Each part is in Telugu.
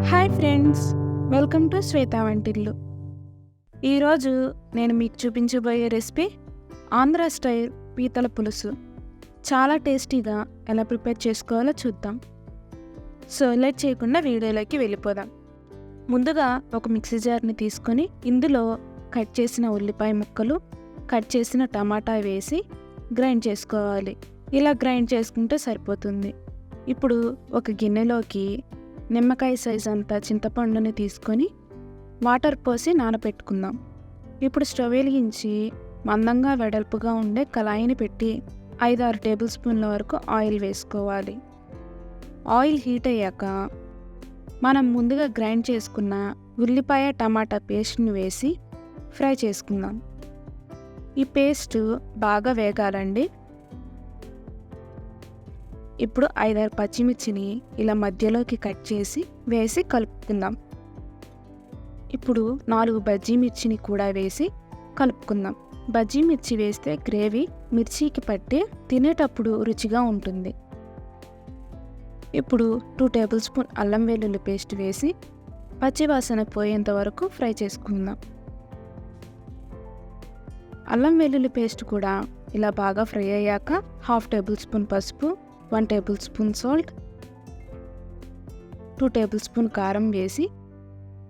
హాయ్ ఫ్రెండ్స్, వెల్కమ్ టు శ్వేత వంటిల్లు. ఈరోజు నేను మీకు చూపించబోయే రెసిపీ ఆంధ్ర స్టైల్ పీతల పులుసు. చాలా టేస్టీగా ఎలా ప్రిపేర్ చేసుకోవాలో చూద్దాం. సో లేట్ చేయకుండా వీడియోలోకి వెళ్ళిపోదాం. ముందుగా ఒక మిక్సీ జార్ని తీసుకొని ఇందులో కట్ చేసిన ఉల్లిపాయ ముక్కలు, కట్ చేసిన టమాటా వేసి గ్రైండ్ చేసుకోవాలి. ఇలా గ్రైండ్ చేసుకుంటే సరిపోతుంది. ఇప్పుడు ఒక గిన్నెలోకి నిమ్మకాయ సైజ్ అంత చింతపండుని తీసుకొని వాటర్ పోసి నానబెట్టుకుందాం. ఇప్పుడు స్టవ్ వెలిగించి మందంగా వెడల్పుగా ఉండే కళాయిని పెట్టి 5-6 టేబుల్ స్పూన్ల వరకు ఆయిల్ వేసుకోవాలి. ఆయిల్ హీట్ అయ్యాక మనం ముందుగా గ్రైండ్ చేసుకున్న ఉల్లిపాయ టమాటా పేస్ట్ని వేసి ఫ్రై చేసుకుందాం. ఈ పేస్ట్ బాగా వేగాలండి. ఇప్పుడు 5-6 పచ్చిమిర్చిని ఇలా మధ్యలోకి కట్ చేసి వేసి కలుపుకుందాం. ఇప్పుడు 4 బజ్జీ మిర్చిని కూడా వేసి కలుపుకుందాం. బజ్జీ మిర్చి వేస్తే గ్రేవీ మిర్చికి పట్టి తినేటప్పుడు రుచిగా ఉంటుంది. ఇప్పుడు 2 టేబుల్ స్పూన్ అల్లం వెల్లుల్లి పేస్ట్ వేసి పచ్చివాసన పోయేంత వరకు ఫ్రై చేసుకుందాం. అల్లం వెల్లుల్లి పేస్ట్ కూడా ఇలా బాగా ఫ్రై అయ్యాక 1/2 టేబుల్ స్పూన్ పసుపు, 1 table spoon salt, 2 table spoon కారం వేసి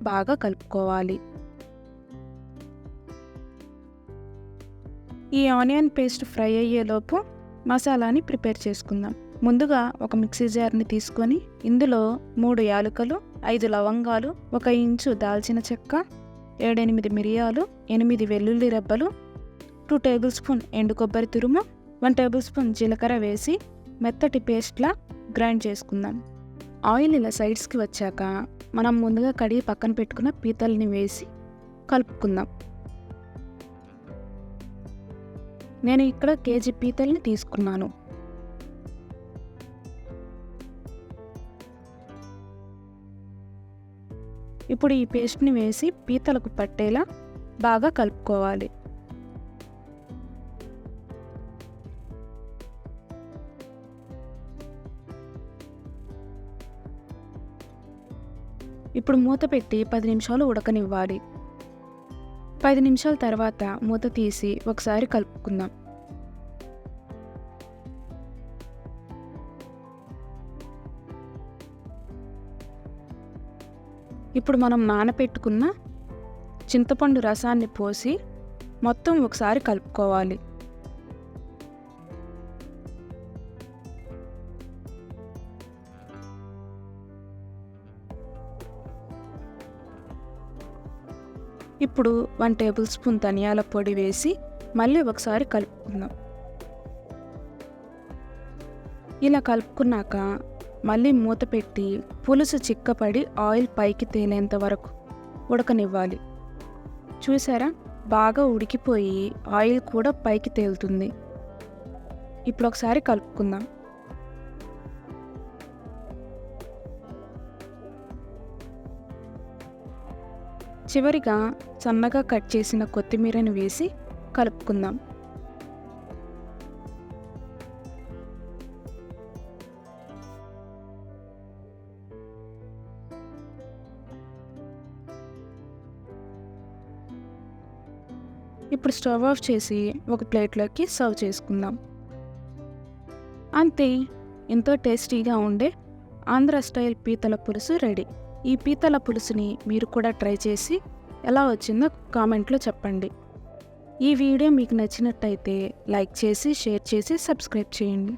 బాగా కలుపుకోవాలి. ఈ ఆనియన్ పేస్ట్ ఫ్రై అయ్యేలోపు మసాలాని ప్రిపేర్ చేసుకుందాం. ముందుగా ఒక మిక్సీ జార్ని తీసుకొని ఇందులో 3 యాలకులు, 5 లవంగాలు, 1 ఇంచు దాల్చిన చెక్క, 7-8 మిరియాలు, 8 వెల్లుల్లి రెబ్బలు, 2 టేబుల్ స్పూన్ ఎండు కొబ్బరి తురుము, 1 టేబుల్ స్పూన్ జీలకర్ర వేసి మెత్తటి పేస్ట్లా గ్రైండ్ చేసుకుందాం. ఆయిల్ ఇలా సైడ్స్కి వచ్చాక మనం ముందుగా కడిగి పక్కన పెట్టుకున్న పీతల్ని వేసి కలుపుకుందాం. నేను ఇక్కడ కేజీ పీతల్ని తీసుకున్నాను. ఇప్పుడు ఈ పేస్ట్ని వేసి పీతలకు పట్టేలా బాగా కలుపుకోవాలి. ఇప్పుడు మూత పెట్టి 10 నిమిషాలు ఉడకనివ్వాలి. 10 నిమిషాల తర్వాత మూత తీసి ఒకసారి కలుపుకుందాం. ఇప్పుడు మనం నానబెట్టుకున్న చింతపండు రసాన్ని పోసి మొత్తం ఒకసారి కలుపుకోవాలి. ఇప్పుడు 1 టేబుల్ స్పూన్ ధనియాల పొడి వేసి మళ్ళీ ఒకసారి కలుపుకుందాం. ఇలా కలుపుకున్నాక మళ్ళీ మూత పెట్టి పులుసు చిక్కపడి ఆయిల్ పైకి తేలేంత వరకు ఉడకనివ్వాలి. చూసారా, బాగా ఉడికిపోయి ఆయిల్ కూడా పైకి తేలుతుంది. ఇప్పుడు ఒకసారి కలుపుకుందాం. చివరిగా సన్నగా కట్ చేసిన కొత్తిమీరని వేసి కలుపుకుందాం. ఇప్పుడు స్టవ్ ఆఫ్ చేసి ఒక ప్లేట్లోకి సర్వ్ చేసుకుందాం. అంతే, ఎంతో టేస్టీగా ఉండే ఆంధ్ర స్టైల్ పీతల పులుసు రెడీ. ఈ పీతల పులుసుని మీరు కూడా ట్రై చేసి ఎలా వచ్చిందో కామెంట్లో చెప్పండి. ఈ వీడియో మీకు నచ్చినట్టయితే లైక్ చేసి, షేర్ చేసి, సబ్స్క్రైబ్ చేయండి.